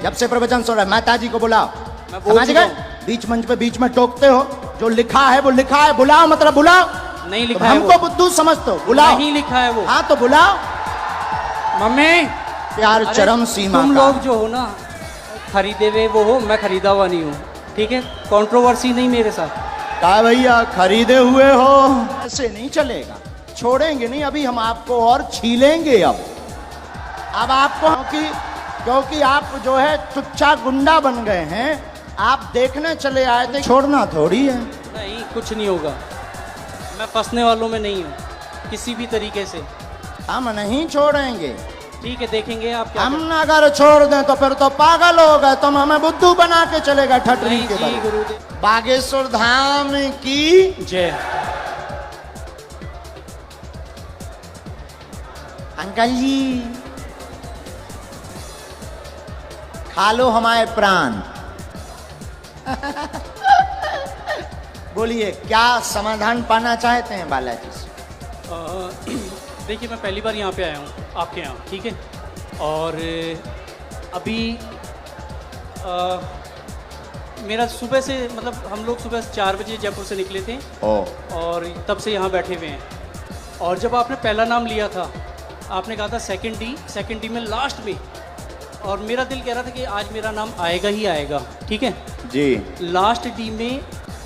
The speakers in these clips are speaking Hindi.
जब से प्रवचन सुन रहा है, माता जी को बुलाओ। मैं बोल समझ चुका गए? हूं। बीच मंच पे बीच में टोकते हो, जो लिखा है वो लिखा है, बुलाओ मतलब बुलाओ। नहीं लिखा तुम है हमको वो। बुद्धू समझते हो, बुलाओ। नहीं लिखा है वो। हाँ तो बुलाओ। मम्मी प्यार अरे चरम सीमा तुम का। लोग जो हो ना, खरीदे हुए वो हो, मैं खरीदा हुआ नहीं हूँ, ठीक है? कंट्रोवर्सी नहीं मेरे साथ। कहा भैया खरीदे हुए हो, ऐसे नहीं चलेगा, छोड़ेंगे नहीं, अभी हम आपको और छीलेंगे। अब आपको क्योंकि आप जो है टुच्चा गुंडा बन गए हैं, आप देखने चले आए थे, छोड़ना थोड़ी है। नहीं कुछ नहीं होगा, मैं फंसने वालों में नहीं हूँ किसी भी तरीके से। हम नहीं छोड़ेंगे। ठीक है, देखेंगे आप क्या हम अगर छोड़ दें तो फिर तो पागल हो गए, तुम हमें बुद्धू बना के चलेगा ठटरी नहीं के जी बल। गुरुदेव। बागेश्वर धाम की जय। अंकल जी खा लो हमारे प्राण। बोलिए क्या समाधान पाना चाहते हैं बालाजी से? देखिए मैं पहली बार यहाँ पे आया हूँ आपके यहाँ, ठीक है? और अभी मेरा सुबह से, मतलब हम लोग सुबह 4 बजे जयपुर से निकले थे और तब से यहाँ बैठे हुए हैं। और जब आपने पहला नाम लिया था, आपने कहा था सेकंड डी में लास्ट में, और मेरा दिल कह रहा था कि आज मेरा नाम आएगा ही आएगा, ठीक है जी। लास्ट डी में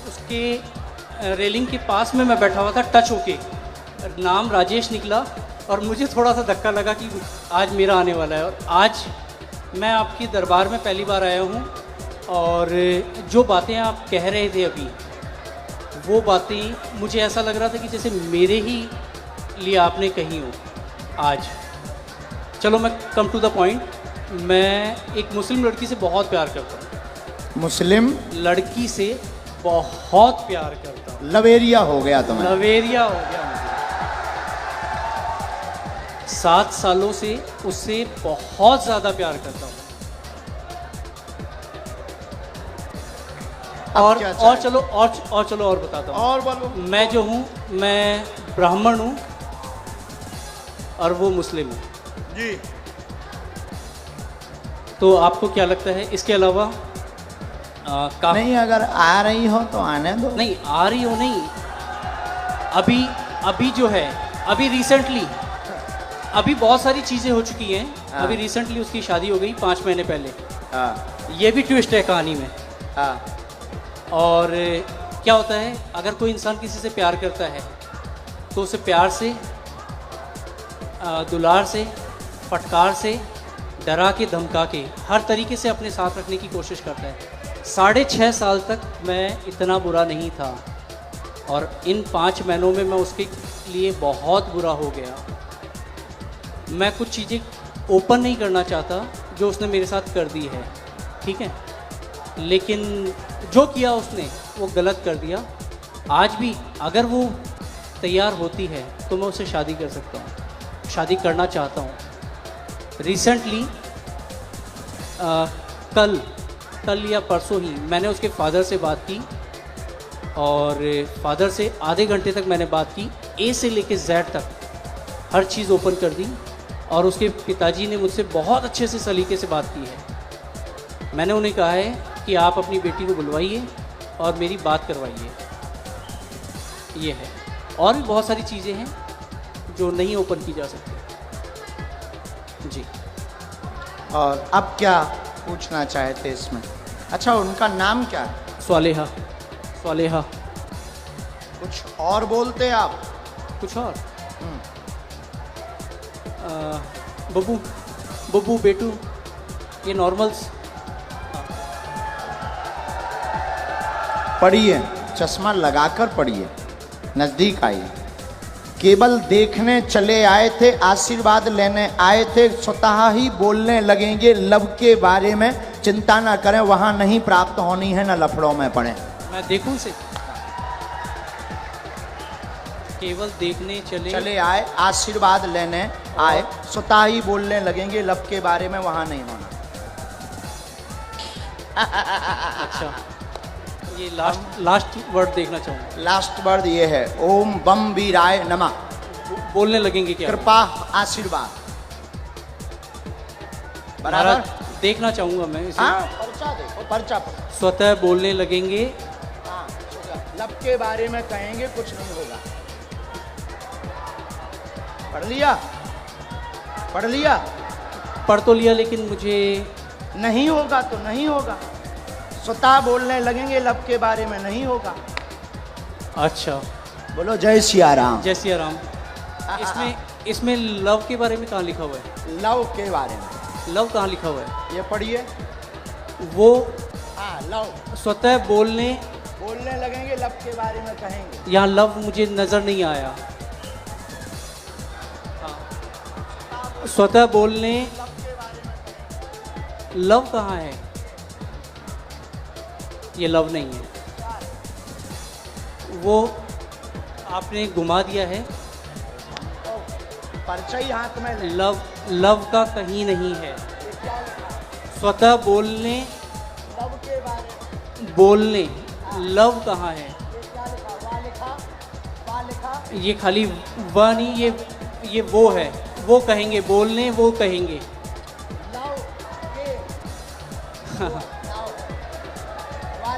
उसके रेलिंग के पास में मैं बैठा हुआ था, टच होके नाम राजेश निकला और मुझे थोड़ा सा धक्का लगा कि आज मेरा आने वाला है। और आज मैं आपके दरबार में पहली बार आया हूँ और जो बातें आप कह रहे थे अभी, वो बातें मुझे ऐसा लग रहा था कि जैसे मेरे ही लिए आपने कही हो आज। चलो मैं कम टू द पॉइंट, मैं एक मुस्लिम लड़की से बहुत प्यार करता हूँ। मुस्लिम लड़की से बहुत प्यार करता हूँ। लवेरिया हो गया तुम्हें। लवेरिया हो गया मुझे। 7 सालों से उससे बहुत ज़्यादा प्यार करता हूँ। और चलो और बताता हूँ। और बोलो। मैं जो हूँ, मैं ब्राह्मण हूँ और वो मुस्लिम है जी। तो आपको क्या लगता है इसके अलावा नहीं, अगर आ रही हो तो आने दो। नहीं आ रही हो, नहीं अभी जो है, अभी रिसेंटली अभी बहुत सारी चीज़ें हो चुकी हैं। हाँ। अभी रिसेंटली उसकी शादी हो गई 5 महीने पहले। हाँ। ये भी ट्विस्ट है कहानी में। हाँ। और क्या होता है, अगर कोई इंसान किसी से प्यार करता है तो उसे प्यार से, दुलार से, फटकार से, डरा के, धमका के, हर तरीके से अपने साथ रखने की कोशिश करता है। 6.5 साल तक मैं इतना बुरा नहीं था और इन 5 महीनों में मैं उसके लिए बहुत बुरा हो गया। मैं कुछ चीज़ें ओपन नहीं करना चाहता जो उसने मेरे साथ कर दी है, ठीक है? लेकिन जो किया उसने वो गलत कर दिया। आज भी अगर वो तैयार होती है तो मैं उससे शादी कर सकता हूँ, शादी करना चाहता हूँ। रिसेंटली कल या परसों ही मैंने उसके फादर से बात की और फादर से आधे घंटे तक मैंने बात की, ए से लेके जेड तक हर चीज़ ओपन कर दी। और उसके पिताजी ने मुझसे बहुत अच्छे से सलीके से बात की है। मैंने उन्हें कहा है कि आप अपनी बेटी को बुलवाइए और मेरी बात करवाइए। ये है, और भी बहुत सारी चीज़ें हैं जो नहीं ओपन की जा सकती जी। और अब क्या पूछना चाहते इसमें? अच्छा, उनका नाम क्या है? स्वालेहा। कुछ और बोलते आप? कुछ और? बब्बू, बेटू, ये नॉर्मल्स। पढ़िए, चश्मा लगाकर पढ़िए, नज़दीक आइए। केवल देखने चले आए थे, आशीर्वाद लेने आए थे, स्वतः ही बोलने लगेंगे लव के बारे में। चिंता ना करें, वहाँ नहीं प्राप्त होनी है, न लफड़ों में पड़े। मैं देखूं से? केवल देखने चले आए, आशीर्वाद लेने आए, स्वतः ही बोलने लगेंगे लव के बारे में, वहाँ नहीं होना। अच्छा, ये लास्ट वर्ड देखना चाहूँगा। लास्ट वर्ड ये है, ओम बम वीराय नमः। बोलने लगेंगे क्या? कृपा, आशीर्वाद। बराबर। देखना चाहूँगा मैं इसे। हाँ पर्चा देखो, पर्चा पढ़ो। स्वतः बोलने लगेंगे, हाँ लब के बारे में कहेंगे कुछ नहीं होगा। पढ़ लिया, पढ़ लिया। पढ़ तो लिया लेकिन मुझे नहीं होगा तो नहीं होगा। स्वतः बोलने लगेंगे लब के बारे में नहीं होगा। अच्छा। बोलो जय सिया राम। जय सिया राम। इसमें लव के बारे में कहाँ लिखा हुआ है? लव के बारे में। लव कहाँ लिखा हुआ है? ये पढ़िए। वो हाँ लव। स्वतः बोलने लगेंगे लब के बारे में कहेंगे। यहाँ लव मुझे नजर नहीं आया। स्वतः बोलने, लव कहाँ है? ये लव नहीं है, वो आपने घुमा दिया है। पर्चा ही हाथ में ले। लव का कहीं नहीं है। स्वतः बोलने, लब के बारे में बोलने, लव कहाँ है? वा लिखा। ये खाली वह नहीं, ये वो है। वो कहेंगे, बोलने वो कहेंगे।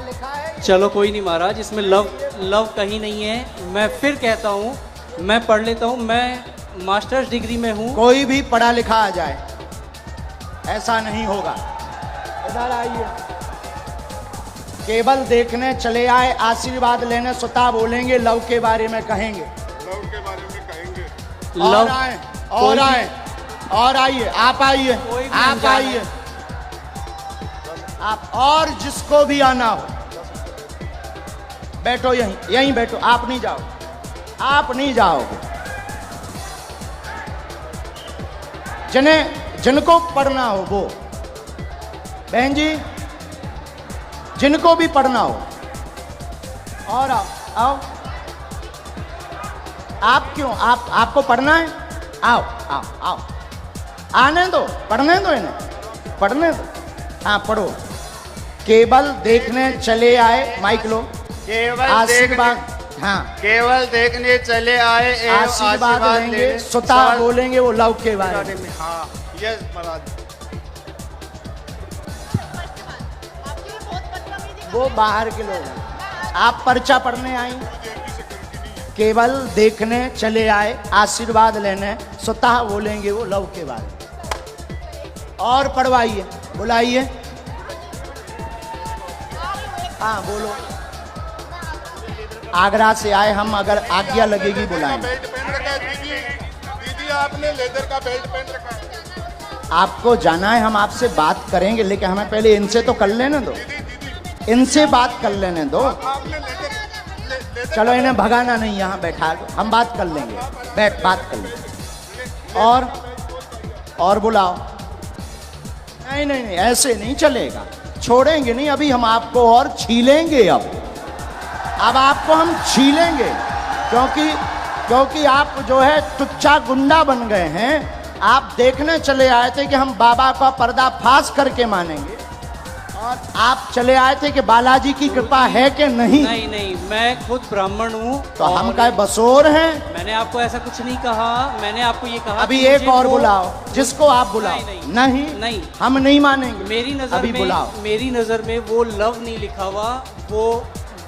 लिखा है। चलो कोई नहीं महाराज, इसमें लव कहीं नहीं है। मैं फिर कहता हूँ, मैं पढ़ लेता हूँ। मैं मास्टर्स डिग्री में हूँ। कोई भी पढ़ा लिखा आ जाए, ऐसा नहीं होगा। इधर आइए। केवल देखने चले आए, आशीर्वाद लेने स्वतः बोलेंगे लव के बारे में कहेंगे। लव के बारे में कहेंगे। और आए, और आए, और आइए। आप आइए, आप आइए। आप और जिसको भी आना हो बैठो, यहीं बैठो। आप नहीं जाओ, आप नहीं जाओगे। जिनको पढ़ना हो वो, बहन जी जिनको भी पढ़ना हो, और आओ आओ। आप क्यों, आपको पढ़ना है? आओ आओ आओ, आने दो, पढ़ने दो इन्हें, पढ़ने दो। हाँ पढ़ो। केवल देखने चले आए, माइक लो। केवल आशीर्वाद, हाँ केवल देखने चले आए एवं आशीर्वाद लेंगे, स्वतः बोलेंगे वो लव के बारे में। हाँ यस महाराज। वो बाहर के लोग हैं, आप पर्चा पढ़ने आई। केवल देखने चले आए, आशीर्वाद लेने, स्वतः बोलेंगे वो लव के बारे में। और पढ़वाइए, बुलाइए। हाँ बोलो। आगरा से आए हम, अगर आज्ञा लगेगी बुलाएंगे। बेल्ट पहन रखा है दीदी, दीदी आपने लेदर का बेल्ट पहन रखा है। आपको जाना है, हम आपसे बात करेंगे, लेकिन हमें पहले इनसे तो कर लेने दो। इनसे बात कर लेने दो। आपने लेदर चलो इन्हें भगाना नहीं, यहाँ बैठा दो, हम बात कर लेंगे। बैठ, बात कर लेंगे। और बुलाओ। नहीं नहीं नहीं, ऐसे नहीं चलेगा, छोड़ेंगे नहीं। अभी हम आपको और छीलेंगे। अब आपको हम छीलेंगे, क्योंकि आप जो है टुच्चा गुंडा बन गए हैं। आप देखने चले आए थे कि हम बाबा का पर्दाफाश करके मानेंगे, और आप चले आए थे कि बालाजी की कृपा है कि नहीं। नहीं नहीं, मैं खुद ब्राह्मण हूँ। तो हम क्या बसोर हैं? मैंने आपको ऐसा कुछ नहीं कहा। मैंने आपको ये कहा अभी कि एक मुझे और वो- बुलाओ, जिसको आप बुलाओ। नहीं, नहीं हम नहीं मानेंगे। मेरी नजर अभी में, बुलाओ। मेरी नजर में वो लव नहीं लिखा हुआ,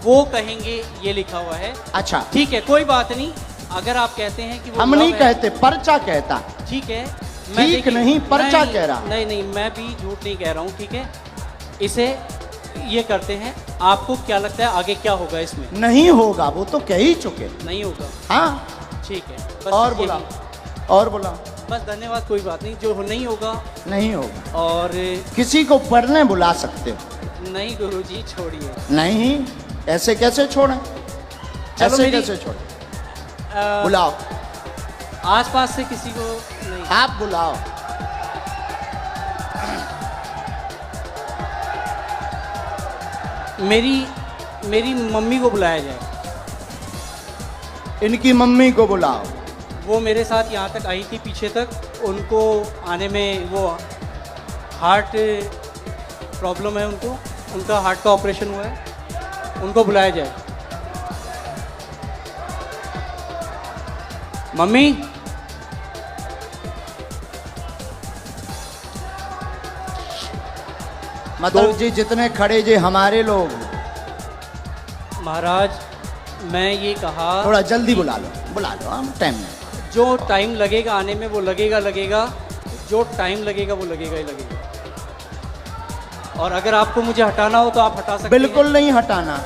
वो कहेंगे ये लिखा हुआ है। अच्छा ठीक है, कोई बात नहीं। अगर आप कहते हैं कि वो हम love नहीं है, कहते, पर्चा कहता। ठीक है। ठीक देखिए- नहीं, पर्चा नहीं, कह रहा। नहीं नहीं, मैं भी झूठ नहीं कह रहा हूँ। ठीक है, इसे ये करते हैं। आपको क्या लगता है आगे क्या होगा इसमें? नहीं होगा, वो तो कह ही चुके। नहीं होगा। हाँ ठीक है, बस और यही। बुलाओ, और बुलाओ। बस धन्यवाद, कोई बात नहीं। जो नहीं होगा, नहीं होगा। और किसी को पढ़ने बुला सकते हो। नहीं गुरुजी छोड़िए। नहीं, ऐसे कैसे छोड़ें? चलो ऐसे मेरी- कैसे छोड़ें? अ, बुलाओ, आसपास से किसी को नहीं। आप बुलाओ। मेरी मम्मी को बुलाया जाए। इनकी मम्मी को बुलाओ। वो मेरे साथ यहाँ तक आई थी, पीछे तक। उनको आने में वो हार्ट प्रॉब्लम है उनको, उनका हार्ट का ऑपरेशन हुआ है। उनको बुलाया जाए। मम्मी, मतलब जी जितने खड़े जे हमारे लोग। महाराज मैं ये कहा थोड़ा जल्दी बुला लो हम टाइम में। जो टाइम लगेगा आने में वो लगेगा, जो टाइम लगेगा वो लगेगा ही लगेगा। और अगर आपको मुझे हटाना हो तो आप हटा सकते बिल्कुल हैं। नहीं हटाना।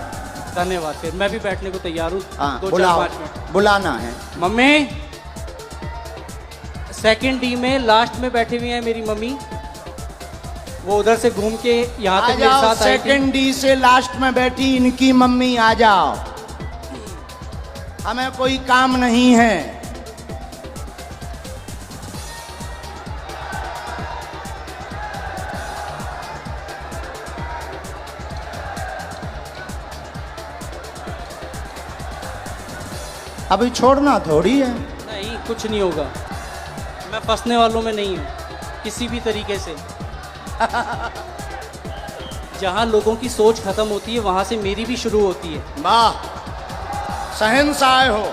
धन्यवाद। फिर मैं भी बैठने को तैयार हूँ। हाँ 2-4-5 बुलाओ, मिनट। बुलाना है। मम्मी सेकंड डी में लास्ट में बैठी हुई है मेरी मम्मी, वो उधर से घूम के यहाँ आ तक मेरे जाओ, साथ आई थी। सेकंड डी से लास्ट में बैठी इनकी मम्मी, आ जाओ, हमें कोई काम नहीं है। अभी छोड़ना थोड़ी है। नहीं कुछ नहीं होगा, मैं फंसने वालों में नहीं हूँ किसी भी तरीके से। जहाँ लोगों की सोच खत्म होती है वहाँ से मेरी भी शुरू होती है। वाह, शहंशाह हो।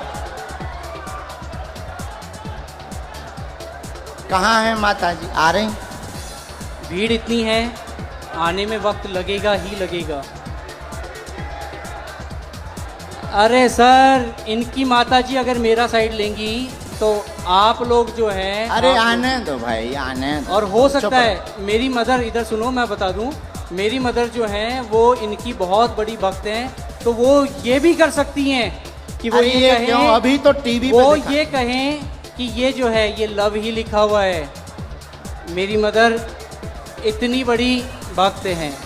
कहाँ है माता जी? आ रही? भीड़ इतनी है, आने में वक्त लगेगा ही लगेगा। अरे सर, इनकी माताजी अगर मेरा साइड लेंगी तो आप लोग जो हैं, अरे आप आने दो भाई, आने दो। और हो चुप सकता रहो। है मेरी मदर, इधर सुनो मैं बता दूं, मेरी मदर जो हैं वो इनकी बहुत बड़ी भक्त हैं, तो वो ये भी कर सकती हैं कि वो अरे ये ये क्यों? कहें, अभी तो टीवी वो पे दिखा- ये कहें कि ये जो है ये लव ही लिखा हुआ है। मेरी मदर इतनी बड़ी भक्त हैं।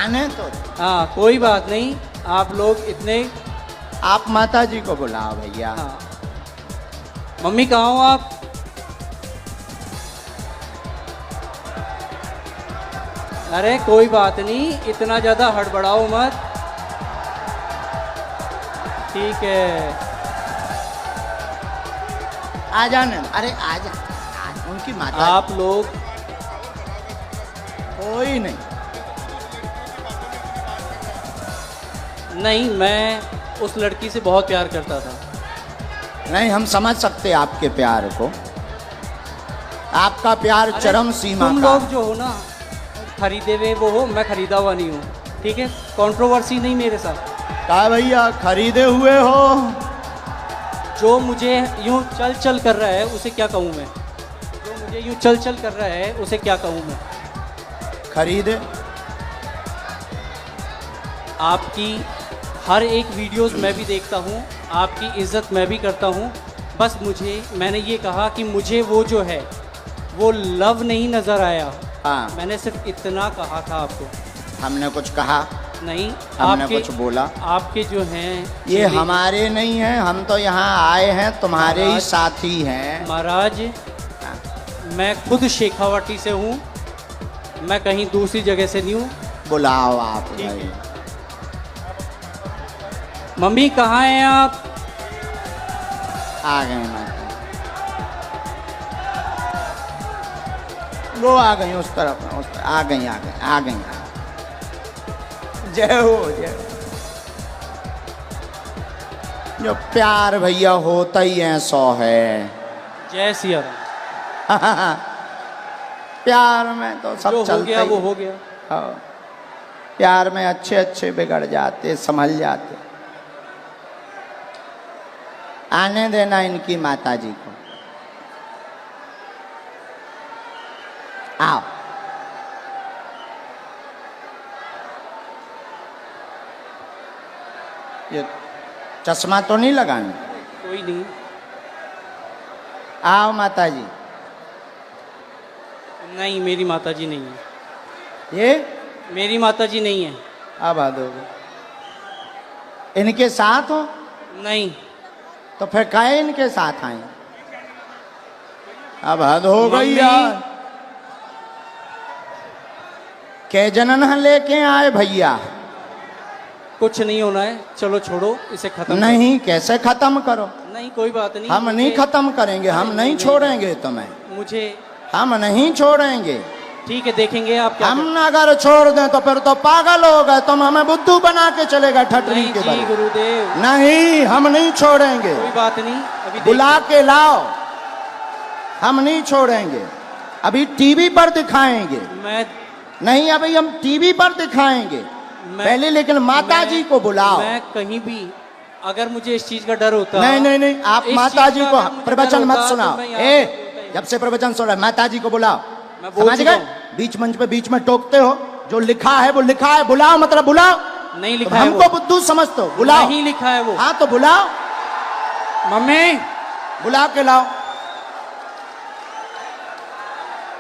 आने तो। हाँ कोई बात नहीं, आप लोग इतने। आप माता जी को बुलाओ भैया। हाँ मम्मी कहाँ हो आप? अरे कोई बात नहीं, इतना ज्यादा हड़बड़ाओ मत। ठीक है, आ जाने दो। अरे आ जा, उनकी माता। आप लोग कोई नहीं। नहीं, मैं उस लड़की से बहुत प्यार करता था। नहीं, हम समझ सकते आपके प्यार को। आपका प्यार अरे, चरम सीमा तुम का। लोग जो हो ना खरीदे हुए वो हो, मैं खरीदा हुआ नहीं हूँ। ठीक है, कंट्रोवर्सी नहीं मेरे साथ। कहा भैया खरीदे हुए हो? जो मुझे यूं चल चल कर रहा है उसे क्या कहूँ मैं? जो मुझे यूं चल चल कर रहा है उसे क्या कहूँ मैं? खरीदे। आपकी हर एक वीडियोस मैं भी देखता हूँ, आपकी इज़्ज़त मैं भी करता हूँ। बस मैंने ये कहा कि मुझे वो जो है वो लव नहीं नज़र आया। हाँ, मैंने सिर्फ इतना कहा था आपको। हमने कुछ कहा नहीं, हमने कुछ बोला? आपके जो हैं ये हमारे नहीं हैं, हम तो यहाँ आए हैं, तुम्हारे ही महाराज- साथी हैं। महाराज, मैं खुद शेखावाटी से हूँ, मैं कहीं दूसरी जगह से नहीं हूँ। बुलाओ आप ठीक भाई। है। मम्मी कहाँ हैं आप? आ गए माता। वो आ गई उस तरफ, आ गई। जय हो, जय हो। जो प्यार भैया होता ही है 100 है। जय सिया राम। प्यार में तो सब जो हो चलता गया ही वो है। हो गया। हाँ, प्यार में अच्छे अच्छे बिगड़ जाते, संभल जाते। आने देना इनकी माता जी को। आओ। ये चश्मा तो नहीं लगाना? कोई नहीं। आओ माता जी। नहीं, मेरी माताजी नहीं है। ये मेरी माताजी नहीं है। अब आ दो। इनके साथ हो? नहीं। तो फिर काहे इनके साथ आए? अब हद हो गई मम्मी। यार। के जनन लेके आए भैया? कुछ नहीं होना है, चलो छोड़ो इसे खत्म नहीं, कैसे खत्म करो? करो। नहीं कोई बात नहीं। हम नहीं खत्म करेंगे, हम नहीं छोड़ेंगे तुम्हें, मुझे हम नहीं छोड़ेंगे। ठीक है, देखेंगे आप क्या हम अगर छोड़ दें तो फिर तो पागल हो गए, तुम हमें बुद्धू बना के चले गए ठटरी नहीं के जी बल। गुरुदेव, नहीं, हम नहीं छोड़ेंगे। कोई बात नहीं। अभी बुला के लाओ, हम नहीं छोड़ेंगे। अभी टीवी पर दिखाएंगे। मैं नहीं अभी हम टीवी पर दिखाएंगे पहले, लेकिन माता जी को बुलाओ। मैं कहीं भी अगर मुझे इस चीज का डर होता, नहीं आप इस माता चीज जी का को अगर मुझे प्रवचन डर मत होता, सुनाओ। तो मैं यहाँ पे बोलता ही जब से प्रवचन सुन रहा है माता जी को बुलाओ। मैं बोल समझ चुका गए? हूं। बीच मंच पे बीच में टोकते हो, जो लिखा है वो लिखा है, बुलाओ मतलब बुलाओ। नहीं तुम लिखा है हमको वो, बुद्धू समझते हो, बुलाओ। नहीं लिखा है वो। हाँ तो बुलाओ, मम्मी, बुला के लाओ,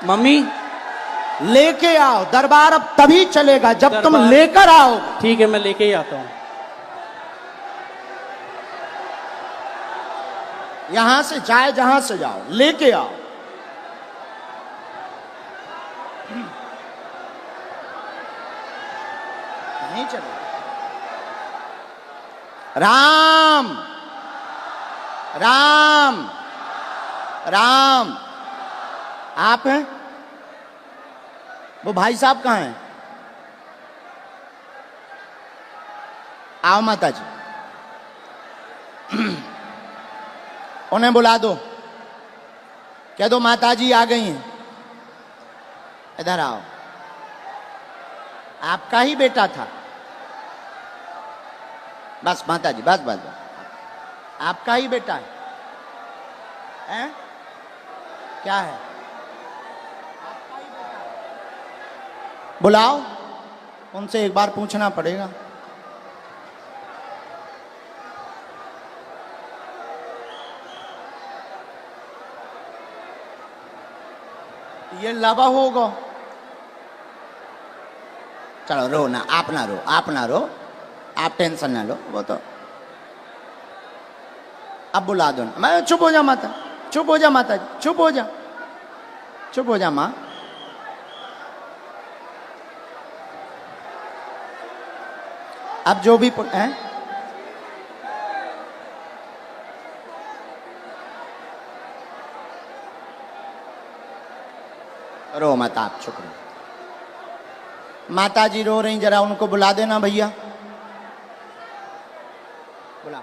मम्मी लेके आओ। दरबार अब तभी चलेगा जब तुम दरबार- लेकर आओ। ठीक है, मैं लेके ही आता हूँ। यहां से जाए जहां से जाओ, लेके आओ। नहीं चलेगा। राम राम राम, आप हैं? वो भाई साहब कहाँ हैं? आओ माता जी, उन्हें बुला दो, कह दो माता जी आ गई हैं, इधर आओ। आपका ही बेटा था। बस माता जी, बस बस बस, आपका ही बेटा है। हैं? क्या है? आपका ही बेटा है। बुलाओ, उनसे एक बार पूछना पड़ेगा। ये लावा होगा। चलो रो ना, आप ना रो, आप ना रो, आप टेंशन ना लो, वो तो अब बुला दो ना। मैं चुप हो जा माता, चुप हो जा माता जी, चुप हो जा, चुप हो जा माँ। अब जो भी हैं, रो मत, आप चुप रहो। माता जी रो रही, जरा उनको बुला देना भैया, बुला।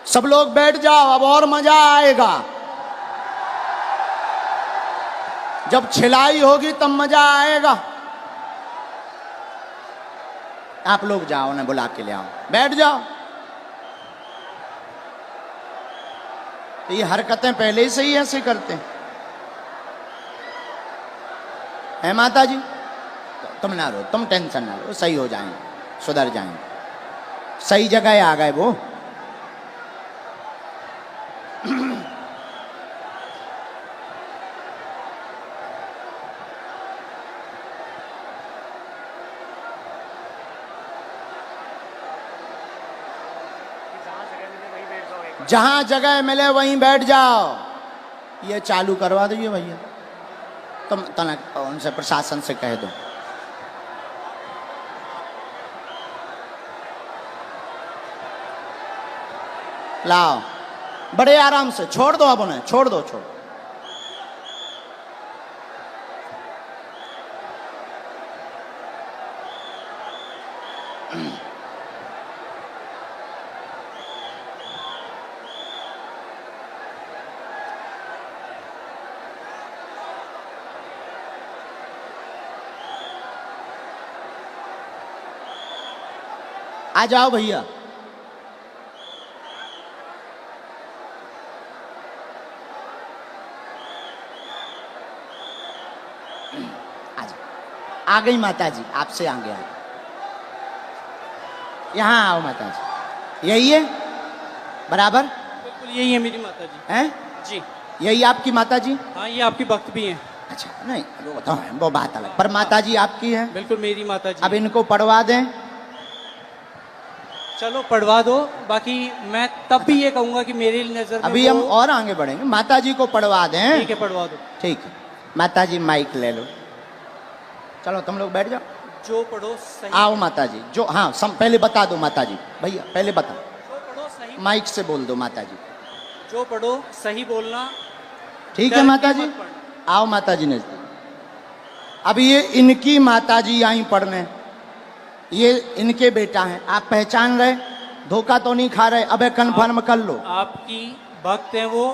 सब लोग बैठ जाओ, अब और मजा आएगा। जब छिलाई होगी तब मजा आएगा। आप लोग जाओ ना, बुला के ले आओ, बैठ जाओ। तो ये हरकतें पहले से ही ऐसे करते हैं, है माता जी? तुम ना रो, तुम टेंशन ना लो, सही हो जाएंगे, सुधर जाएंगे, सही जगह आ गए वो। जहां जगह मिले वहीं बैठ जाओ। ये चालू करवा दीजिए भैया, तुम तनक उनसे प्रशासन से कह दो। लाओ, बड़े आराम से छोड़ दो, अब उन्हें छोड़ दो, छोड़। आ जाओ भैया, आ गई माता जी, आपसे आगे आ गई। यहाँ आओ माता जी, यही है बराबर? बिल्कुल यही है मेरी माता जी। हैं? जी यही आपकी माता जी? हाँ, ये आपकी भक्त भी हैं। अच्छा, नहीं वो तो है, वो बात अलग, पर माता जी आपकी है। बिल्कुल मेरी माता जी। अब इनको पढ़वा दें। चलो पढ़वा दो, बाकी मैं तब भी ये कहूंगा कि मेरी नजर में अभी हम और आगे बढ़ेंगे, माता जी को पढ़वा दें। ठीक है, पढ़वा दो। ठीक है, माता जी माइक ले लो, चलो तुम लोग बैठ जाओ। जो पढ़ो सही, आओ माता जी, जो हाँ पहले बता दो माता जी, भैया पहले बता, जो पढ़ो सही, माइक से बोल दो माता जी। जो पढ़ो सही बोलना। ठीक डर है के माता जी, मत पढ़ना। आओ माता जी नजदीक। अब ये इनकी माता जी आई पढ़ने, ये इनके बेटा हैं, आप पहचान रहे? धोखा तो नहीं खा रहे? अबे कन्फर्म कर लो। आपकी भक्त है वो,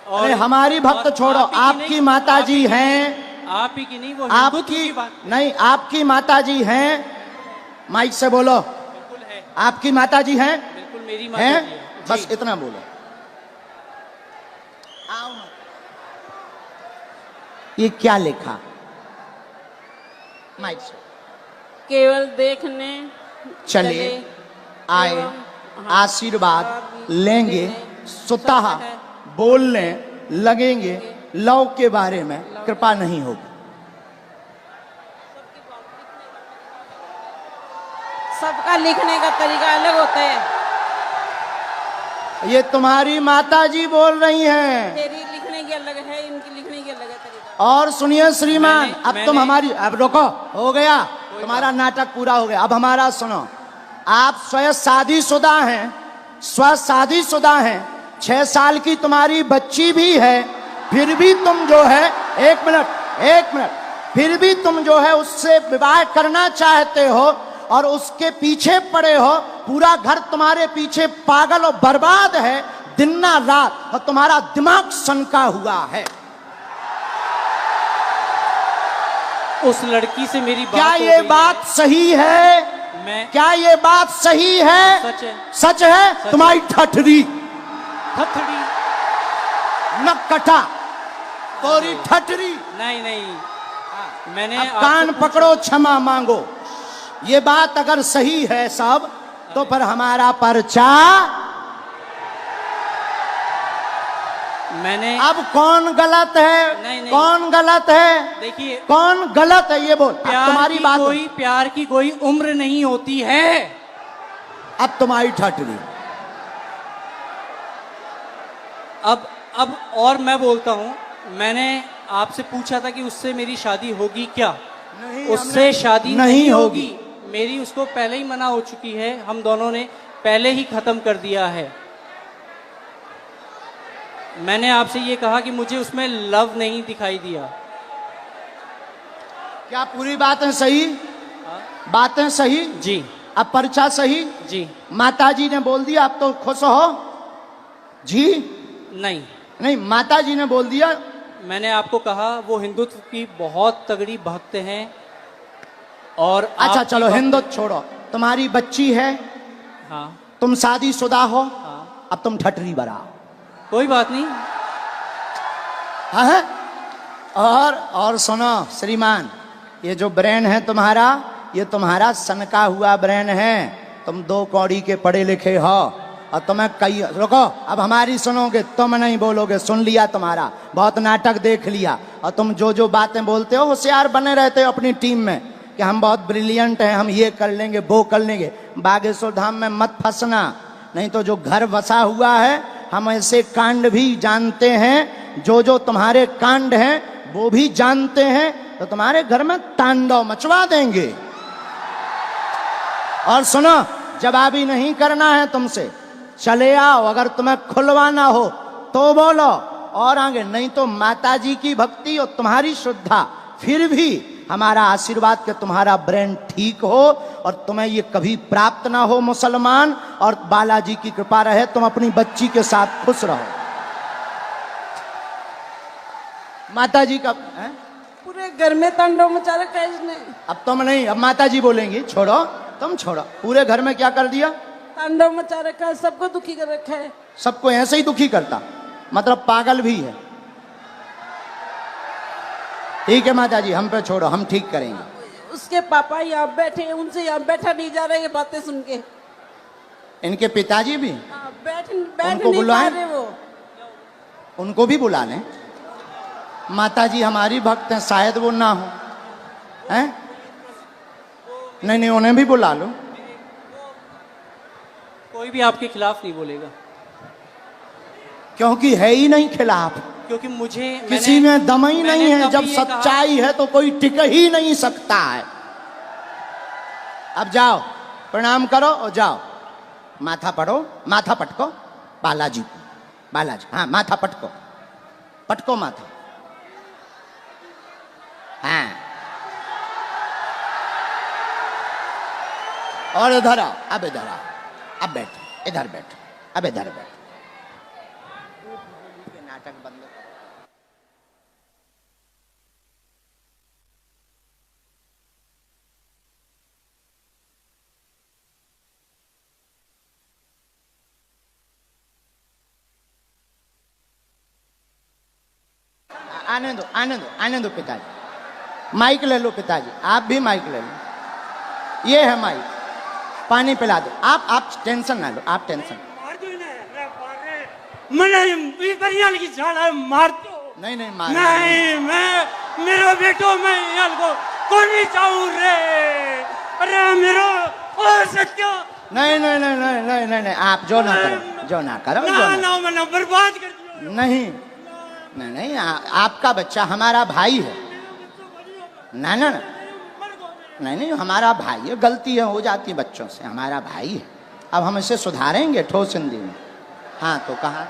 और अरे हमारी भक्त और छोड़ो, आप ही की आपकी नहीं, माता आप जी ही की हैं, आप ही की नहीं, वो हिंदुत्व आपकी की बात नहीं, आपकी माताजी हैं, माइक से बोलो, बिल्कुल है, आपकी माताजी हैं, बिल्कुल मेरी माता हैं, जी है। बस जी। इतना बोलो। आओ ना। ये क्या लिखा माइक से? केवल देखने चले आए, एवं आशीर्वाद लेंगे, स्वतः बोलने लगेंगे, लव के बारे में कृपा नहीं होगी। सबका लिखने का तरीका अलग होता है। ये तुम्हारी माताजी बोल रही हैं। तेरी लिखने की अलग है, इनकी लिखने की अलग है तरीका। और सुनिए श्रीमान, अब तुम मैंने- हमारी, अब रुको, हो गया तुम्हारा नाटक पूरा हो गया, अब हमारा सुनो। आप स्वयं शादीशुदा हैं, स्व शादीशुदा हैं, 6 साल की तुम्हारी बच्ची भी है, फिर भी तुम जो है, एक मिनट, फिर भी तुम जो है उससे विवाह करना चाहते हो और उसके पीछे पड़े हो। पूरा घर तुम्हारे पीछे पागल और बर्बाद है दिन ना रात, और तुम्हारा दिमाग सनका हुआ है। उस लड़की से मेरी बात क्या हो ये गई बात सही है? मैं क्या ये बात सही है? सच है। सच है। तुम्हारी ठठरी थथड़ी न कटा, तोरी ठठरी। नहीं नहीं, मैंने अब आपसे कान पूछा- पकड़ो, क्षमा मांगो। ये बात अगर सही है सब, तो फिर हमारा पर्चा। मैंने अब कौन गलत है? नहीं। कौन गलत है? देखिए, कौन गलत है ये बोल। अब तुम्हारी बात, प्यार की कोई उम्र नहीं होती है। अब तुम्हारी ठठरी। अब और मैं बोलता हूँ, मैंने आपसे पूछा था कि उससे मेरी शादी होगी क्या? नहीं, उससे हमने- शादी नहीं नहीं होगी। होगी। मेरी उसको पहले ही मना हो चुकी है, हम दोनों ने पहले ही खत्म कर दिया है। मैंने आपसे ये कहा कि मुझे उसमें लव नहीं दिखाई दिया। क्या पूरी बातें सही? बातें सही? जी अब पर्चा सही? जी। माताजी ने बोल दिया, अब तो खुश हो जी? नहीं, नहीं, माताजी ने बोल दिया। मैंने आपको कहा वो हिंदुत्व की बहुत तगड़ी भक्त हैं। और अच्छा आपकी चलो, बात- हिंदुत्व छोड़ो, तुम्हारी बच्ची है, हाँ तुम शादीशुदा हो, हाँ, अब तुम ठठरी बराओ। कोई बात नहीं। हाँ है? और सुनो श्रीमान, ये जो ब्रेन है तुम्हारा, ये तुम्हारा सनका हुआ ब्रेन है। तुम 2 कौड़ी के पढ़े लिखे हो, और तुम्हें कई, रुको, अब हमारी सुनोगे, तुम नहीं बोलोगे, सुन लिया तुम्हारा, बहुत नाटक देख लिया। और तुम जो जो बातें बोलते हो, होशियार बने रहते हो अपनी टीम में कि हम बहुत ब्रिलियंट हैं, हम ये कर लेंगे, वो कर लेंगे। बागेश्वर धाम में मत फंसना, नहीं तो जो घर बसा हुआ है, हम ऐसे कांड भी जानते हैं, जो तुम्हारे कांड हैं वो भी जानते हैं, तो तुम्हारे घर में तांडव मचवा देंगे। और सुनो, जवाबी नहीं करना है तुमसे, चले आओ, अगर तुम्हें खुलवाना हो तो बोलो, और आगे नहीं तो माताजी की भक्ति और तुम्हारी श्रद्धा, फिर भी हमारा आशीर्वाद कि तुम्हारा ब्रेन ठीक हो और तुम्हें ये कभी प्राप्त ना हो मुसलमान, और बालाजी की कृपा रहे, तुम अपनी बच्ची के साथ खुश रहो। माताजी का है? पूरे घर में तांडव मचा रखा है इसने। अब तुम नहीं, अब माताजी बोलेंगी, छोड़ो, तुम छोड़ो। पूरे घर में क्या कर दिया? तांडव मचा रखा है, सबको दुखी कर रखा है। सबको ऐसे ही दुखी करता, मतलब पागल भी है। ठीक है माताजी, हम पे छोड़ो, हम ठीक करेंगे। उसके पापा यहाँ बैठे हैं, उनसे यहाँ बैठा नहीं जा रहा, ये बातें सुन के। इनके पिताजी भी, हाँ, बैठ उनको नहीं पा बुलाएं? रहे वो। उनको भी बुला लें। माताजी हमारी भक्त हैं, शायद वो ना हो, हैं? नहीं, उन्हें भी बुला लो। कोई भी आपके खिलाफ नहीं बोलेगा, क्योंकि है ही नहीं खिलाफ, क्योंकि मुझे किसी में दम ही नहीं है। कभी जब ये कहा- सच्चाई है तो कोई टिक ही नहीं सकता है। अब जाओ, प्रणाम करो और जाओ, माथा पढ़ो, माथा पटको, बालाजी, हाँ, माथा पटको, पटको माथा, हाँ। और इधर आओ, अब इधर आओ, अब बैठो, इधर बैठो, अब इधर बैठो। नाटक बंद करो। आने दो पिताजी। माइक ले लो पिताजी, आप भी माइक ले लो, ये है माइक। पानी पिला दो। आप टेंशन ना लो, आप टेंशन। नहीं मार नहीं, मैं मेरा बेटो, मैं यार को कोनी चाहूं रे। अरे मेरो ओ सत्य। नहीं, आप जो ना करो ना मैंने बर्बाद कर दिया। नहीं, आपका बच्चा हमारा भाई है। ना नहीं, हमारा भाई है, गलती है हो जाती है बच्चों से, हमारा भाई है। अब हम इसे सुधारेंगे ठोस हिंदी में। हाँ तो कहा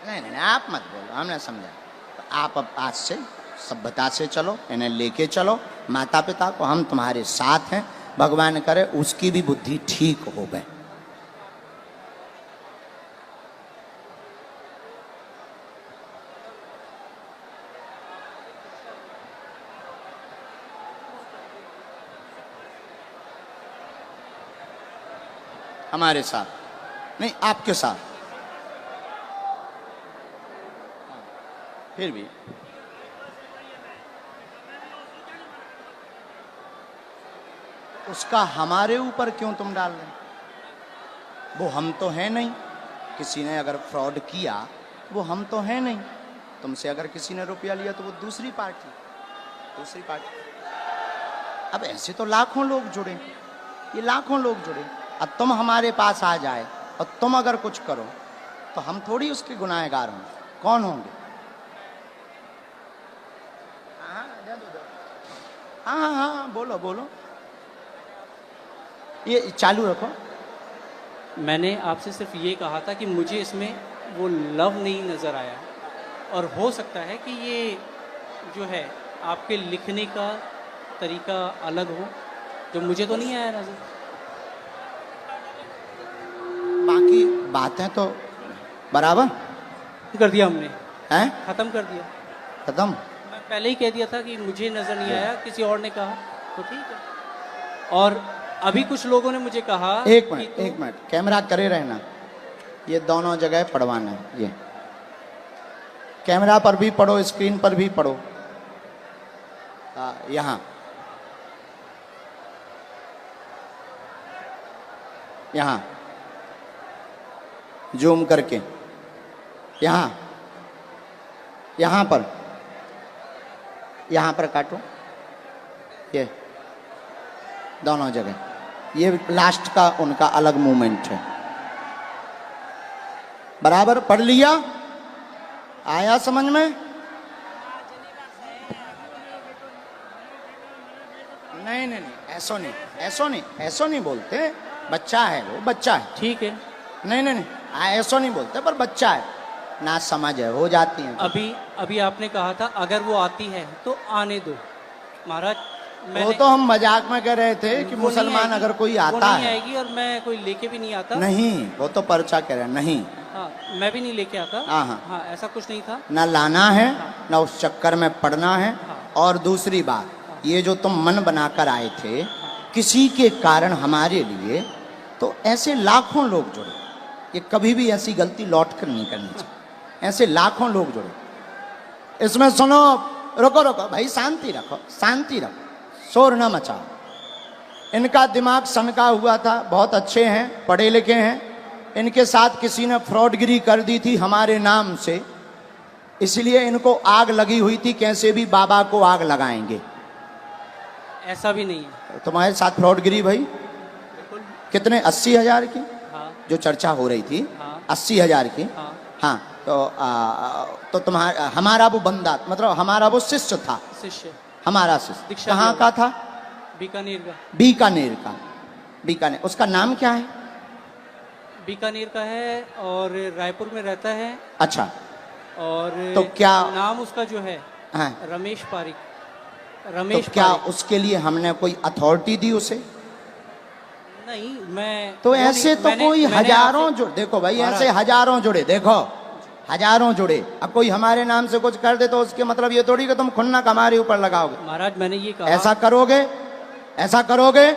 नहीं, आप मत बोलो, हमने समझा। तो आप अब आज से सभ्यता से चलो, इन्हें लेके चलो। माता पिता को हम तुम्हारे साथ हैं, भगवान करे उसकी भी बुद्धि ठीक हो गए। हमारे साथ नहीं, आपके साथ। फिर भी उसका हमारे ऊपर क्यों तुम डाल रहे? वो हम तो हैं नहीं। किसी ने अगर फ्रॉड किया वो हम तो हैं नहीं। तुमसे अगर किसी ने रुपया लिया तो वो दूसरी पार्टी। अब ऐसे तो लाखों लोग जुड़े, ये लाखों लोग जुड़े। अब तुम हमारे पास आ जाए और तुम अगर कुछ करो तो हम थोड़ी उसके गुनाहगार होंगे। कौन होंगे? हाँ, बोलो। ये चालू रखो। मैंने आपसे सिर्फ ये कहा था कि मुझे इसमें वो लव नहीं नज़र आया, और हो सकता है कि ये जो है आपके लिखने का तरीका अलग हो, जो मुझे तो नहीं आया नज़र। बाकी बातें तो बराबर कर दिया हमने, हैं? ख़त्म कर दिया। खत्म। मैं पहले ही कह दिया था कि मुझे नज़र नहीं आया, किसी और ने कहा तो ठीक है। और अभी कुछ लोगों ने मुझे कहा एक मिनट कैमरा करे रहना। ये दोनों जगह पढ़वाना है। ये कैमरा पर भी पढ़ो, स्क्रीन पर भी पढ़ो। यहाँ जूम करके, यहाँ पर काटो। ये दोनों जगह, ये लास्ट का उनका अलग मूवमेंट है। बराबर पढ़ लिया? आया समझ में? नहीं, ऐसो नहीं बोलते। बच्चा है वो, बच्चा है। ठीक है। नहीं, ऐसो नहीं बोलते, पर बच्चा है, ना समझ है, हो जाती है। अभी आपने कहा था अगर वो आती है तो आने दो। महाराज वो तो हम मजाक में कह रहे थे कि मुसलमान अगर कोई आता नहीं है आएगी, और मैं कोई लेके भी नहीं आता। नहीं, वो तो पर्चा कह रहे हैं। नहीं, हाँ, मैं भी नहीं लेके आता। हाँ, ऐसा कुछ नहीं था। ना लाना है, ना उस चक्कर में पड़ना है। और दूसरी बात, ये जो तुम मन बनाकर आए थे किसी के कारण हमारे लिए, तो ऐसे लाखों लोग जुड़े। ये कभी भी ऐसी गलती लौट कर नहीं करनी चाहिए। ऐसे लाखों लोग जुड़े। इसमें सुनो, रुको भाई, शांति रखो, शोर न मचाओ। इनका दिमाग सनका हुआ था, बहुत अच्छे हैं, पढ़े लिखे हैं। इनके साथ किसी ने फ्रॉडगिरी कर दी थी हमारे नाम से, इसलिए इनको आग लगी हुई थी, कैसे भी बाबा को आग लगाएंगे। ऐसा भी नहीं है। तुम्हारे साथ फ्रॉडगिरी भाई? बिल्कुल। कितने? 80,000 की हाँ। जो चर्चा हो रही थी, हाँ। 80,000 की। हाँ। हाँ तो तुम्हारा हमारा वो बंदा मतलब हमारा वो शिष्य था, शिष्य हमारा शिष्य दीक्षा कहाँ लिया। का था? बीकानेर का। बीकानेर का। बीकानेर, उसका नाम क्या है? बीकानेर का है और रायपुर में रहता है। अच्छा, और तो क्या नाम उसका जो है हाँ, रमेश पारिक। तो रमेश क्या पारिक। उसके लिए हमने कोई अथॉरिटी दी उसे? नहीं, मैं तो वो ऐसे नहीं- तो मैंने- कोई मैंने हजारों आपसे- जुड़े, देखो भाई महाराज। ऐसे हजारों जुड़े, देखो हजारों जुड़े। अब कोई हमारे नाम से कुछ कर दे तो उसके मतलब ये थोड़ी कि तुम खुन्नक हमारे ऊपर लगाओगे। महाराज मैंने ये कहा। ऐसा करोगे? ऐसा करोगे?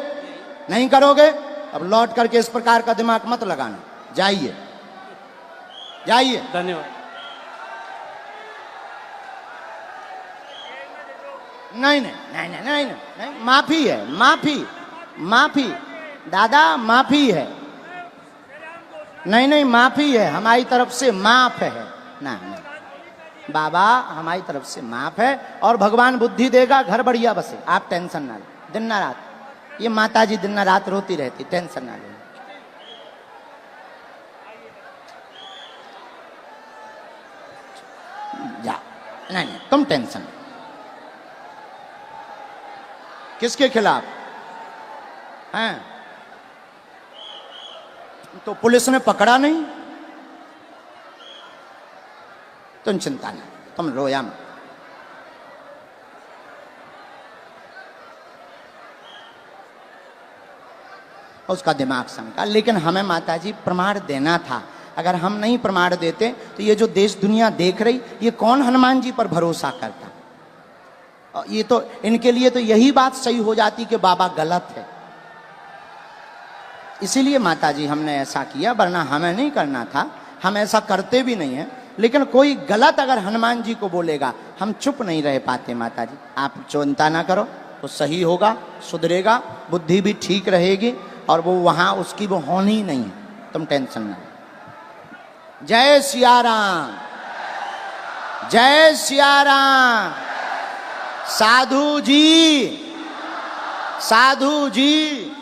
नहीं करोगे? अब लौट करके इस प्रकार का दिमाग मत लगाना। जाइए जाइए। धन्यवाद। नहीं नहीं नहीं नहीं नहीं नहीं, नहीं। माफी है, माफी माफी दादा, माफी है। नहीं नहीं, माफी है हमारी तरफ से, माफ है ना ना बाबा, हमारी तरफ से माफ है। और भगवान बुद्धि देगा, घर बढ़िया बसे, आप टेंशन ना लो। दिन ना रात ये माता जी दिन ना रात रोती रहती, टेंशन ना लो। जा, नहीं नहीं तुम टेंशन। किसके खिलाफ हैं? तो पुलिस ने पकड़ा नहीं, तुम चिंता नहीं, तुम रोया मत। उसका दिमाग सनका। लेकिन हमें माताजी प्रमाण देना था। अगर हम नहीं प्रमाण देते तो ये जो देश दुनिया देख रही, ये कौन हनुमान जी पर भरोसा करता? और ये तो इनके लिए तो यही बात सही हो जाती कि बाबा गलत है। इसीलिए माताजी हमने ऐसा किया, वरना हमें नहीं करना था। हम ऐसा करते भी नहीं है। लेकिन कोई गलत अगर हनुमान जी को बोलेगा, हम चुप नहीं रह पाते। माताजी आप चिंता ना करो, तो सही होगा, सुधरेगा, बुद्धि भी ठीक रहेगी, और वो वहां उसकी वो होनी नहीं है, तुम टेंशन ना। जय सिया राम, जय सिया राम। साधु जी, साधु जी,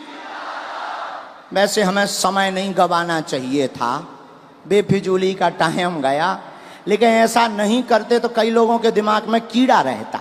वैसे हमें समय नहीं गवाना चाहिए था, बेफिजूली का टाइम गया। लेकिन ऐसा नहीं करते तो कई लोगों के दिमाग में कीड़ा रहता।